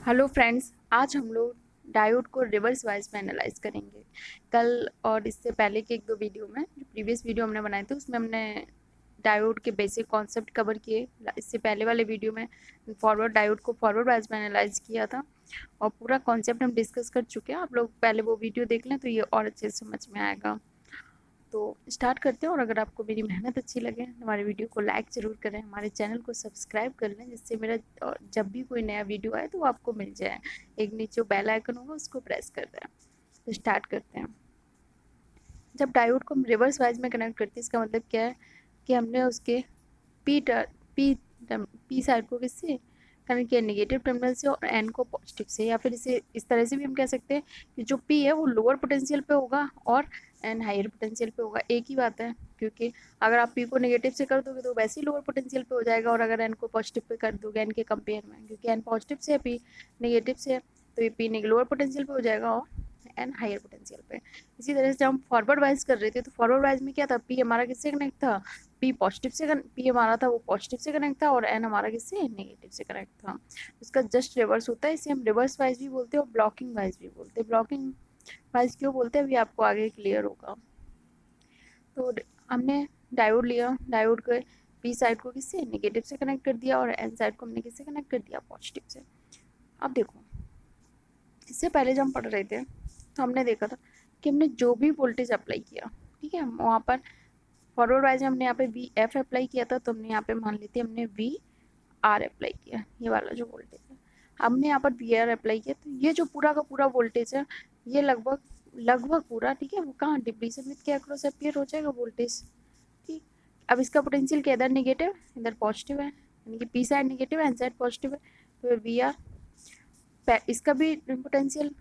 Hello friends, आज हम लोग डायोड को रिवर्स वाइज में एनालाइज करेंगे। कल और इससे पहले के एक दो वीडियो में, जो प्रीवियस वीडियो हमने बनाए थे, उसमें हमने डायोड के बेसिक कॉन्सेप्ट कवर किए। इससे पहले वाले वीडियो में फॉरवर्ड डायोड को फॉरवर्ड वाइज में एनालाइज किया था और पूरा कॉन्सेप्ट हम डिस्कस कर चुके हैं। आप लोग पहले वो वीडियो देख लें तो ये और अच्छे से समझ में आएगा। तो स्टार्ट करते हैं। और अगर आपको मेरी मेहनत अच्छी लगे तो हमारे वीडियो को लाइक ज़रूर करें, हमारे चैनल को सब्सक्राइब कर लें, जिससे मेरा जब भी कोई नया वीडियो आए तो वो आपको मिल जाए। एक नीचे बेल आइकन होगा, उसको प्रेस कर दें। तो स्टार्ट करते हैं। जब डायोड को हम रिवर्स वाइज में कनेक्ट करते हैं, इसका मतलब क्या है कि हमने उसके पी पी पी साइड को किससे कनेक्ट किया, नेगेटिव टर्मिनल से, और एन को पॉजिटिव से। या फिर इसे इस तरह से भी हम कह सकते हैं कि जो पी है वो लोअर पोटेंशियल पे होगा और एन हायर पोटेंशियल पे होगा। एक ही बात है, क्योंकि अगर आप पी को नेगेटिव से कर दोगे तो वैसे ही लोअर पोटेंशियल पे हो जाएगा, और अगर एन को पॉजिटिव पे कर दोगे एन के कंपेयर में, क्योंकि एन पॉजिटिव से है, पी नेगेटिव से है, तो ये पी लोअर पोटेंशियल पे हो जाएगा और एन हायर पोटेंशियल पे। इसी तरह से जब हम फॉरवर्ड वाइज कर रहे थे तो फॉरवर्ड वाइज में क्या था, पी हमारा किससे कनेक्ट था, पी पॉजिटिव से पी हमारा था वो पॉजिटिव से कनेक्ट था, और एन हमारा किससे नेगेटिव से कनेक्ट था। इसका जस्ट रिवर्स होता है। इसे हम रिवर्स वाइज भी बोलते हैं और ब्लॉकिंग वाइज भी बोलते हैं। ब्लॉकिंग वाइज क्यों बोलते हैं अभी आपको आगे क्लियर होगा। तो हमने डायोड लिया, डायोड के पी साइड को किससे नेगेटिव से कनेक्ट कर दिया और एन साइड को हमने किससे कनेक्ट कर दिया, पॉजिटिव से। अब देखो, इससे पहले जब हम पढ़ रहे थे तो हमने देखा था कि हमने जो भी वोल्टेज अप्लाई किया, ठीक है, वहाँ पर फॉरवर्ड वाइज हमने यहाँ पे वी एफ अप्लाई किया था, तो हमने यहाँ पे मान लेते हमने वी आर अप्लाई किया, ये वाला जो वोल्टेज है हमने यहाँ पर वी आर अप्लाई किया। तो ये जो पूरा का पूरा वोल्टेज है, ये लगभग लगभग पूरा, ठीक है, वो कहाँ डिप्लीशन विथ के अक्रॉस अपियर हो जाएगा वोल्टेज। ठीक, अब इसका पोटेंशियल क्या, इधर नेगेटिव इधर पॉजिटिव है, यानी कि पी साइड नेगेटिव है एन साइड पॉजिटिव है, तो वी आर, इसका भी पोटेंशियल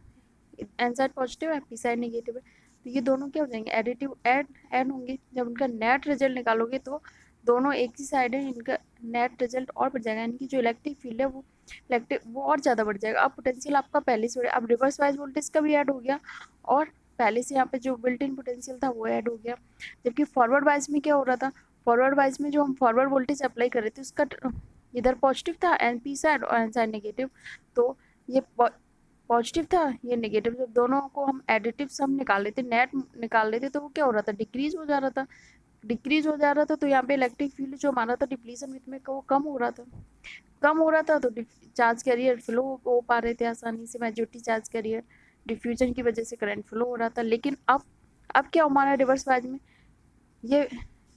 एन साइड पॉजिटिव है पी साइड नेगेटिव है, तो ये दोनों क्या हो जाएंगे, एडिटिव ऐड होंगे। जब उनका नेट रिजल्ट निकालोगे तो दोनों एक ही साइड है, इनका नेट रिजल्ट और बढ़ जाएगा, यानी कि जो इलेक्ट्रिक फील्ड है वो इलेक्ट्रिक वो और ज़्यादा बढ़ जाएगा। अब पोटेंशियल आपका पहले से, अब रिवर्स वाइज वोल्टेज का भी ऐड हो गया और पहले से यहाँ पे जो बिल्ट इन पोटेंशियल था वो ऐड हो गया। जबकि फॉरवर्ड वाइज में क्या हो रहा था, फॉरवर्ड वाइज में जो हम फॉरवर्ड वोल्टेज अप्लाई कर रहे थे उसका इधर पॉजिटिव था एन पी साइड और एन साइड नेगेटिव, तो ये पॉजिटिव था ये नेगेटिव। जब दोनों को हम एडिटिव सम निकाल लेते, नेट निकाल लेते, तो वो क्या हो रहा था, डिक्रीज हो जा रहा था, डिक्रीज हो जा रहा था। तो यहाँ पे इलेक्ट्रिक फील्ड जो माना था डिप्लीशन विथ में वो कम हो रहा था, कम हो रहा था, तो चार्ज कैरियर फ्लो हो पा रहे थे आसानी से, मेजॉरिटी चार्ज कैरियर डिफ्यूजन की वजह से करंट फ्लो हो रहा था। लेकिन अब क्या हमारा रिवर्स वाइज में, ये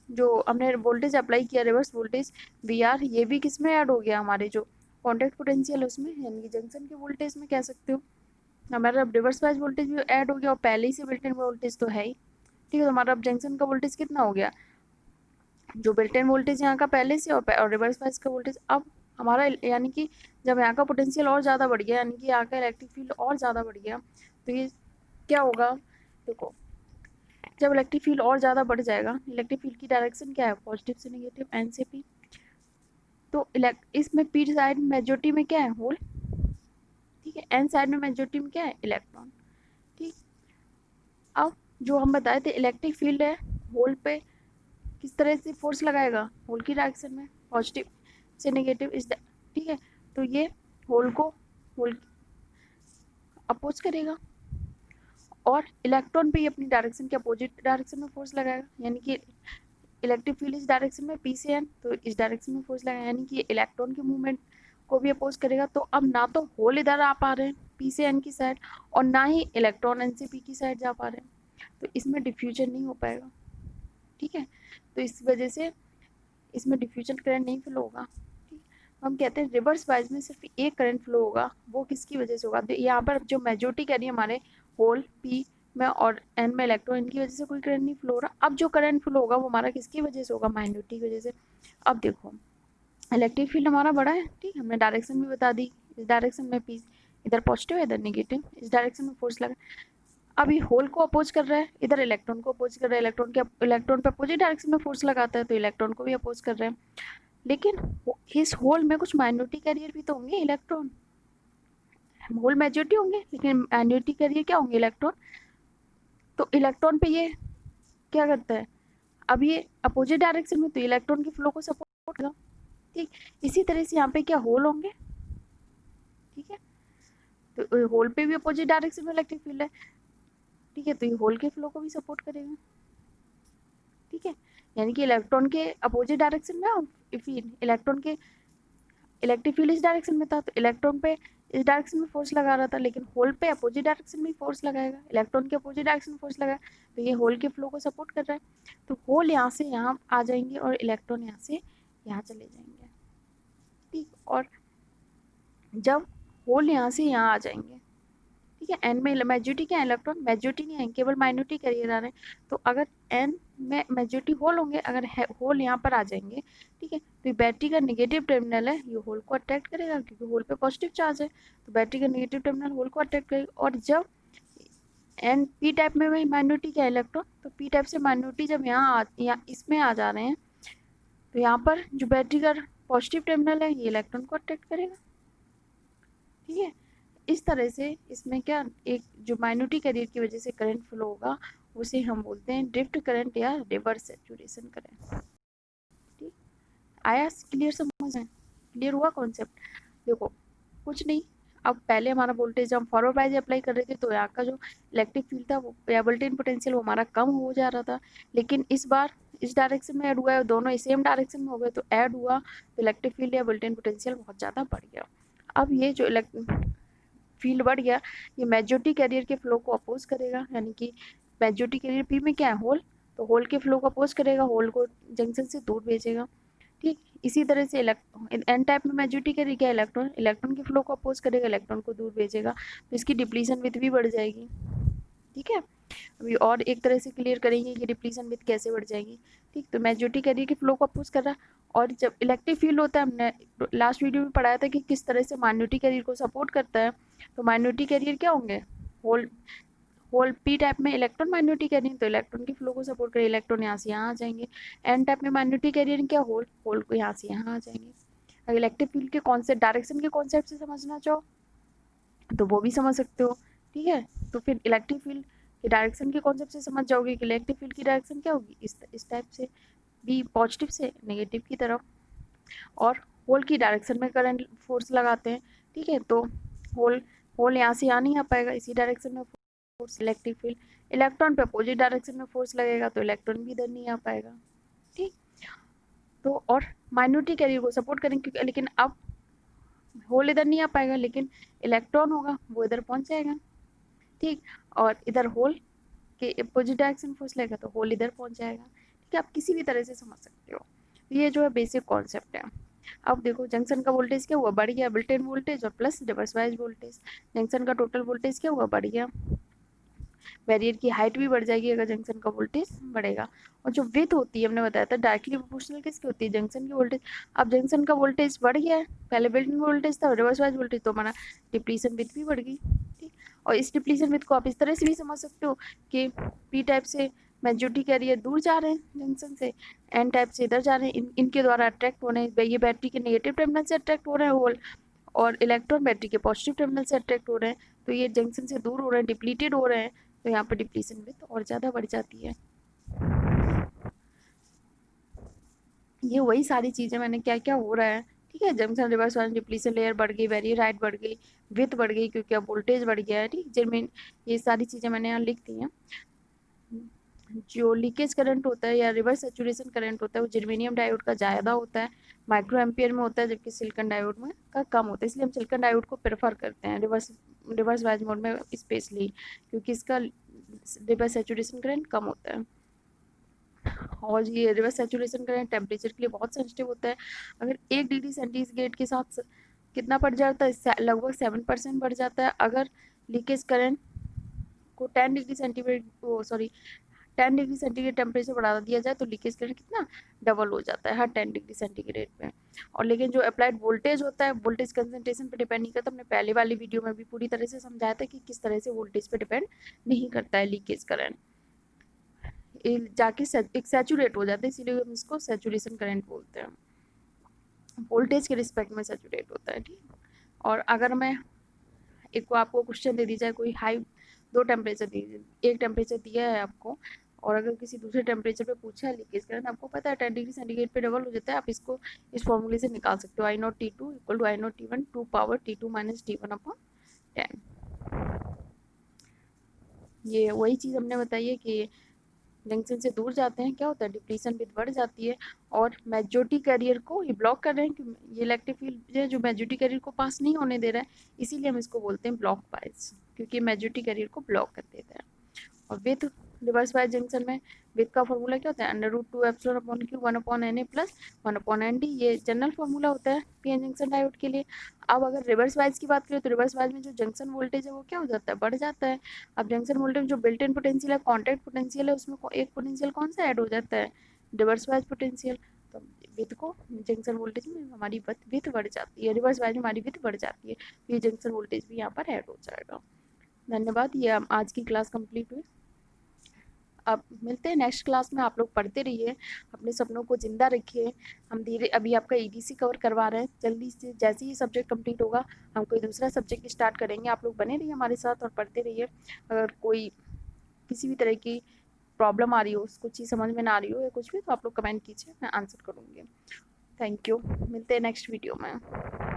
जो हमने वोल्टेज अप्लाई किया रिवर्स वोल्टेज वी आर, ये भी किस में ऐड हो गया, हमारे जो कॉन्टैक्ट पोटेंशियल है उसमें, यानी कि जंक्शन के वोल्टेज में कह सकते हो। हमारा अब रिवर्स वाइज वोल्टेज भी ऐड हो गया और पहले ही से बिल्ट इन वोल्टेज तो है ही, ठीक है। तो हमारा अब जंक्शन का वोल्टेज कितना हो गया, जो बिल्ट इन वोल्टेज यहाँ का पहले से और रिवर्स वाइज का वोल्टेज अब हमारा, यानी कि जब यहाँ का पोटेंशियल और ज़्यादा बढ़ गया, यानी कि यहाँ का इलेक्ट्रिक फील्ड और ज़्यादा बढ़ गया, तो ये क्या होगा, देखो, जब इलेक्ट्रिक फील्ड और ज़्यादा बढ़ जाएगा, इलेक्ट्रिक फील्ड की डायरेक्शन क्या है, पॉजिटिव से नेगेटिव एन से पी, तो इसमें पी साइड मेजोरिटी में क्या है, होल, ठीक है, एन साइड में मेजोरिटी में क्या है, इलेक्ट्रॉन, ठीक। अब जो हम बताए थे इलेक्ट्रिक फील्ड है, होल पे किस तरह से फोर्स लगाएगा, होल की डायरेक्शन में, पॉजिटिव से नेगेटिव इस, ठीक है। तो ये होल को होल अपोज करेगा और इलेक्ट्रॉन पे ही अपनी डायरेक्शन के अपोजिट डायरेक्शन में फोर्स लगाएगा, यानी कि इलेक्ट्रिक फील्ड इस डायरेक्शन में पी से एन, तो इस डायरेक्शन में फोर्स लगाएगा, यानी कि इलेक्ट्रॉन के मूवमेंट को भी अपोज करेगा। तो अब ना तो होल इधर आ पा रहे हैं पी से एन की साइड, और ना ही इलेक्ट्रॉन एन से पी की साइड जा पा रहे हैं, तो इसमें डिफ्यूजन नहीं हो पाएगा, ठीक है। तो इस वजह से इसमें डिफ्यूजन करंट नहीं फ्लो होगा, ठीक। हम कहते हैं रिवर्स वाइज में सिर्फ एक करंट फ्लो होगा, वो किसकी वजह से होगा, यहाँ पर जो मेजोरिटी कह रही है हमारे होल पी में और एन में इलेक्ट्रॉन, इनकी वजह से कोई करंट नहीं फ्लो हो रहा। अब जो करंट फ्लो होगा वो हमारा किसकी वजह से होगा, माइनॉरिटी की वजह से। अब देखो, इलेक्ट्रिक फील्ड हमारा बड़ा है, ठीक, हमने डायरेक्शन भी बता दी, इस डायरेक्शन में पी इधर पॉजिटिव है इधर नेगेटिव, इस डायरेक्शन में फोर्स लगा। अब ये होल को अपोज कर रहा है, इधर इलेक्ट्रॉन को अपोज कर रहा है, इलेक्ट्रॉन पे अपोजिट डायरेक्शन में फोर्स लगाता है, तो इलेक्ट्रॉन को भी अपोज कर रहे हैं। लेकिन इस होल में कुछ माइनॉरिटी कैरियर भी तो होंगे इलेक्ट्रॉन, होल मेजॉरिटी होंगे लेकिन माइनॉरिटी कैरियर क्या होंगे, इलेक्ट्रॉन। तो इलेक्ट्रॉन पे ये क्या करता है, अब ये अपोजिट डायरेक्शन में, तो इलेक्ट्रॉन के फ्लो को सपोर्ट करेगा, ठीक। इसी तरह से यहाँ पे क्या होल होंगे, ठीक है, तो होल पे भी अपोजिट डायरेक्शन में इलेक्ट्रिक फील्ड है, ठीक है, तो ये होल के फ्लो को भी सपोर्ट करेगा, ठीक है। यानी कि इलेक्ट्रॉन के अपोजिट डायरेक्शन में फिर इलेक्ट्रॉन के इलेक्ट्रिक फील्ड इस डायरेक्शन में था, तो इलेक्ट्रॉन पे इस डायरेक्शन में फोर्स लगा रहा था, लेकिन होल पे अपोजिट डायरेक्शन में फोर्स लगाएगा, इलेक्ट्रॉन के अपोजिट डायरेक्शन में फोर्स लगाएगा, तो ये होल के फ्लो को सपोर्ट कर रहा है। तो होल यहाँ से यहाँ आ जाएंगे और इलेक्ट्रॉन यहाँ से यहाँ चले जाएंगे, ठीक। और जब होल यहाँ से यहाँ आ जाएंगे, ठीक है, एन में मेजॉरिटी क्या है, इलेक्ट्रॉन, मेजॉरिटी नहीं है, केवल माइनॉरिटी कैरियर आ रहे हैं, तो अगर एन में मेजॉरिटी होल होंगे, अगर होल यहाँ पर आ जाएंगे, ठीक है, तो बैटरी का नेगेटिव टर्मिनल है, ये होल को अट्रैक्ट करेगा क्योंकि होल पे पॉजिटिव चार्ज है, तो बैटरी का नेगेटिव टर्मिनल होल को अट्रैक्ट करेगा। और जब एन पी टाइप में वही माइनॉरिटी क्या है, इलेक्ट्रॉन, तो पी टाइप से माइनॉरिटी जब यहाँ इसमें आ जा रहे हैं, तो यहाँ पर जो बैटरी का पॉजिटिव टर्मिनल है, ये इलेक्ट्रॉन को अट्रैक्ट करेगा, ठीक है। इस तरह से इसमें क्या, एक जो माइनॉरिटी कैरियर की वजह से करंट फ्लो होगा, उसे हम बोलते हैं ड्रिफ्ट करंट या रिवर्स सैचुरेशन करंट, ठीक। आया क्लियर, समझ में क्लियर हुआ कॉन्सेप्ट? देखो कुछ नहीं, अब पहले हमारा वोल्टेज हम फॉरवर्ड बायस अप्लाई कर रहे थे, तो यहाँ का जो इलेक्ट्रिक फील्ड था वो या वोल्टेज पोटेंशियल वो हमारा कम हो जा रहा था, लेकिन इस बार इस डायरेक्शन में ऐड हुआ है, दोनों सेम डायरेक्शन में हो गए, तो ऐड हुआ, तो इलेक्ट्रिक फील्ड या वोल्टेज पोटेंशियल बहुत ज़्यादा बढ़ गया। अब ये जो फील्ड बढ़ गया, ये मेजॉरिटी कैरियर के फ्लो को अपोज करेगा, यानी कि मेजॉरिटी कैरियर पी में क्या है, होल, तो होल के फ्लो को अपोज करेगा, होल को जंक्शन से दूर भेजेगा, ठीक। इसी तरह से एन टाइप में मेजॉरिटी कैरियर क्या, इलेक्ट्रॉन, इलेक्ट्रॉन के फ्लो को अपोज करेगा, इलेक्ट्रॉन को दूर भेजेगा, तो इसकी डिप्लीशन विथ भी बढ़ जाएगी, ठीक है। अभी और एक तरह से क्लियर करेंगे कि डिप्लीशन विथ कैसे बढ़ जाएगी, ठीक। तो मेजॉरिटी कैरियर के फ्लो को अपोज कर रहा है, और जब इलेक्ट्रिक फील्ड होता है, हमने लास्ट वीडियो में पढ़ाया था कि किस तरह से माइनॉरिटी कैरियर को सपोर्ट करता है, तो माइनॉरिटी कैरियर क्या होंगे, होल, होल पी टाइप में इलेक्ट्रॉन माइनॉरिटी कैरियर, तो इलेक्ट्रॉन के फ्लो को सपोर्ट करे, इलेक्ट्रॉन यहाँ से यहाँ आ जाएंगे। एन टाइप में माइनॉरिटी कैरियर क्या, होल, होल को यहाँ से यहाँ आ जाएंगे। अगर इलेक्ट्रिक फील्ड के कॉन्सेप्ट डायरेक्शन के कॉन्सेप्ट से समझना चाहो तो वो भी समझ सकते हो, ठीक है। तो फिर इलेक्ट्रिक फील्ड के डायरेक्शन के कॉन्सेप्ट से समझ जाओगे कि इलेक्ट्रिक फील्ड की डायरेक्शन क्या होगी, इस टाइप से, भी पॉजिटिव से नेगेटिव की तरफ, और होल की डायरेक्शन में करंट फोर्स लगाते हैं, ठीक है, तो होल होल यहाँ से यहाँ नहीं आ पाएगा, इसी डायरेक्शन में फोर्स, इलेक्ट्रिक फील्ड, इलेक्ट्रॉन पे अपोजिट डायरेक्शन में फोर्स लगेगा, तो इलेक्ट्रॉन भी इधर नहीं आ पाएगा, ठीक। तो और माइनॉरिटी कैरियर को सपोर्ट करेंगे क्योंकि, लेकिन अब होल इधर नहीं आ पाएगा, लेकिन इलेक्ट्रॉन होगा वो इधर पहुंच जाएगा, ठीक। और इधर होल के अपोजिट डायरेक्शन फोर्स लगेगा, तो होल इधर पहुंच जाएगा, ठीक है। आप किसी भी तरह से समझ सकते हो, ये जो है बेसिक कॉन्सेप्ट है। अब देखो जंक्शन का वोल्टेज क्या हुआ, बढ़ गया, बिल्ट इन वोल्टेज और plus reverse bias voltage, junction का टोटल वोल्टेज क्या हुआ, बढ़ गया, बैरियर की हाइट भी बढ़ जाएगी अगर जंक्शन का वोल्टेज बढ़ेगा। और जो विथ होती है, हमने बताया था डायरेक्टली प्रोपोर्शनल किसकी होती है, जंक्शन की वोल्टेज। अब जंक्शन का वोल्टेज बढ़ गया है, पहले बिल्ट इन वोल्टेज था, रिवर्स बायस वोल्टेज, तो हमारा डिप्लीशन विथ भी बढ़ गई, ठीक। और इस डिप्लीशन विथ को आप इस तरह से भी समझ सकते हो कि पी टाइप से मेजॉरिटी कैरियर दूर जा रहे हैं जंक्शन से, एन टाइप से इधर जा रहे हैं, इनके द्वारा अट्रैक्ट हो रहे हैं, ये बैटरी के नेगेटिव टर्मिनल से अट्रैक्ट हो रहे हैं होल, और इलेक्ट्रॉन बैटरी के पॉजिटिव टर्मिनल से अट्रैक्ट हो रहे हैं, तो ये जंक्शन से दूर हो रहे हैं, डिप्लीटेड हो रहे हैं, तो यहाँ पर डिप्लीशन विथ और ज़्यादा बढ़ जाती है। ये वही सारी चीज़ें मैंने क्या क्या हो रहा है, ठीक है, जंक्शन रिवर्स वाले डिप्लीशन लेयर बढ़ गई, बैरियर हाइट बढ़ गई, विथ बढ़ गई क्योंकि अब वोल्टेज बढ़ गया है, ठीक। जिनमें ये सारी चीज़ें मैंने यहाँ लिख दी हैं। जो लीकेज करंट होता है या रिवर्स सैचुरेशन करंट होता है वो जर्मेनियम डायोड का ज़्यादा होता है, माइक्रो एम्पियर में होता है, जबकि सिलिकॉन डायोड में का कम होता है, इसलिए हम सिलिकॉन डायोड को प्रेफर करते हैं रिवर्स बायस मोड में स्पेशली, क्योंकि इसका रिवर्स सैचुरेशन करंट कम होता है। और ये रिवर्स सैचुरेशन करंट टेम्परेचर के लिए बहुत सेंसिटिव होता है, अगर 1 डिग्री सेंटीग्रेड के साथ कितना बढ़ जाता है, लगभग 7% बढ़ जाता है। अगर लीकेज करंट को 10 degree centigrade, sorry 10 degree centigrade temperature बढ़ा दिया जाए तो लीकेज करंट कितना डबल हो जाता है हर 10 डिग्री सेंटीग्रेड में। और लेकिन जो अप्लाइड वोल्टेज होता है वोल्टेज कंसंट्रेशन पे डिपेंड नहीं करता, हमने पहले वाली वीडियो में भी पूरी तरह से समझाया था कि किस तरह से वोल्टेज पे डिपेंड नहीं करता है लीकेज करंट, जाके एक सैचुरेट हो जाता है, इसीलिए हम इसको सैचुरेशन करंट बोलते हैं, वोल्टेज के रिस्पेक्ट में सैचुरेट होता है, ठीक। और अगर मैं एक को आपको क्वेश्चन दे दी जाए, कोई हाई दो टेम्परेचर दी, एक टेम्परेचर दिया है आपको और अगर किसी दूसरे टेम्परेचर पे पूछा है लीकेज करंट, आपको पता है 10 डिग्री सेंटीग्रेड पे डबल हो जाता है, आप इसको इस फॉर्मूले से निकाल सकते हो, I naught T2 equal to I naught T1 2 power T2 minus T1 upon 10। ये वही चीज़ हमने बताई है कि जंक्शन से दूर जाते हैं क्या होता है, डिप्लीशन विथ बढ़ जाती है और मेजॉरिटी कैरियर को ये ब्लॉक कर रहे हैं कि ये इलेक्ट्रिक फील्ड जो है जो मेजॉरिटी कैरियर को पास नहीं होने दे रहा है, इसीलिए हम इसको बोलते हैं ब्लॉक बायस, क्योंकि मेजॉरिटी कैरियर को ब्लॉक कर देता है। और विथ रिवर्स बायस जंक्शन में विथ का फॉर्मूला क्या होता है, √2 1/Q 1/Na प्लस 1/Nd, ये जनरल फॉर्मूला होता है पीएन जंक्शन डायोड के लिए। अब अगर रिवर्स बायस की बात करें तो रिवर्स बायस में जो जंक्शन वोल्टेज है वो क्या हो जाता है, बढ़ जाता है। अब जंक्शन वोल्टेज जो बिल्ट इन पोटेंशियल है, कॉन्टैक्ट पोटेंशियल है, उसमें एक पोटेंशियल कौन सा ऐड हो जाता है, रिवर्स बायस पोटेंशियल। तो विथ को जंक्शन वोल्टेज में हमारी विथ बढ़ जाती है, रिवर्स बायस में हमारी विथ बढ़ जाती है, तो ये जंक्शन वोल्टेज भी यहाँ पर ऐड हो जाएगा। धन्यवाद, ये आज की क्लास कंप्लीट हुई। अब मिलते हैं नेक्स्ट क्लास में। आप लोग पढ़ते रहिए, अपने सपनों को जिंदा रखिए। हम धीरे अभी आपका ईडीसी कवर करवा रहे हैं, जल्दी से जैसे ही सब्जेक्ट कंप्लीट होगा हम कोई दूसरा सब्जेक्ट स्टार्ट करेंगे। आप लोग बने रहिए हमारे साथ और पढ़ते रहिए। अगर कोई किसी भी तरह की प्रॉब्लम आ रही हो, कुछ चीज़ समझ में ना आ रही हो या कुछ भी, तो आप लोग कमेंट कीजिए, मैं आंसर करूँगी। थैंक यू, मिलते हैं नेक्स्ट वीडियो में।